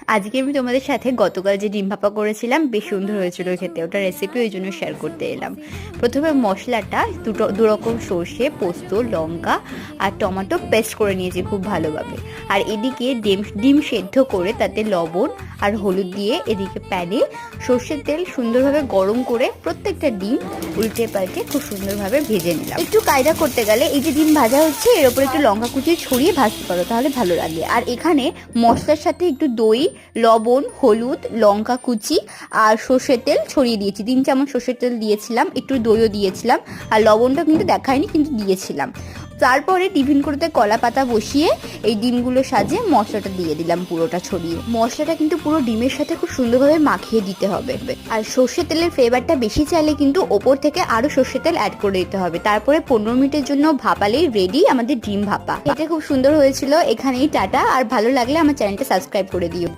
আজকে আমি তোমাদের সাথে গতকাল যে ডিম ভাপা করেছিলাম বেশ সুন্দর হয়েছিল খেতে, ওটা রেসিপি ওই জন্য শেয়ার করতে এলাম। প্রথমে মশলাটা দুরকম সর্ষে, পোস্ত, লঙ্কা আর টমেটো পেস্ট করে নিয়েছি খুব ভালোভাবে। আর এদিকে ডিম সেদ্ধ করে তাতে লবণ আর হলুদ দিয়ে এদিকে প্যানে সর্ষের তেল সুন্দরভাবে গরম করে প্রত্যেকটা ডিম উল্টে পাল্টে খুব সুন্দরভাবে ভেজে নিলাম। একটু কায়দা করতে গেলে এই যে ডিম ভাজা হচ্ছে এর ওপরে একটু লঙ্কা কুচি ছড়িয়ে ভাজতে পারো, তাহলে ভালো লাগে। আর এখানে মশলার সাথে একটু দই, লবণ, হলুদ, লঙ্কা কুচি আর সর্ষের তেল ছড়িয়ে দিয়েছি। 3 চামচ সর্ষের তেল দিয়েছিলাম, একটু দইও দিয়েছিলাম, আর লবণটা কিন্তু দেখায়নি কিন্তু দিয়েছিলাম। তারপরে টিফিন কড়াতে কলা পাতা বসিয়ে এই ডিমগুলো সাজিয়ে মশলাটা দিয়ে দিলাম পুরোটা ছড়িয়ে। মশলাটা কিন্তু পুরো ডিমের সাথে খুব সুন্দরভাবে মাখিয়ে দিতে হবে। আর সর্ষের তেলের ফ্লেভারটা বেশি চাইলে কিন্তু ওপর থেকে আরো সর্ষের তেল অ্যাড করে দিতে হবে। তারপরে 15 মিনিটের জন্য ভাপালেই রেডি আমাদের ডিম ভাপা। এটা খুব সুন্দর হয়েছিল। এখানেই টাটা, আর ভালো লাগলে আমার চ্যানেলটা সাবস্ক্রাইব করে দিও।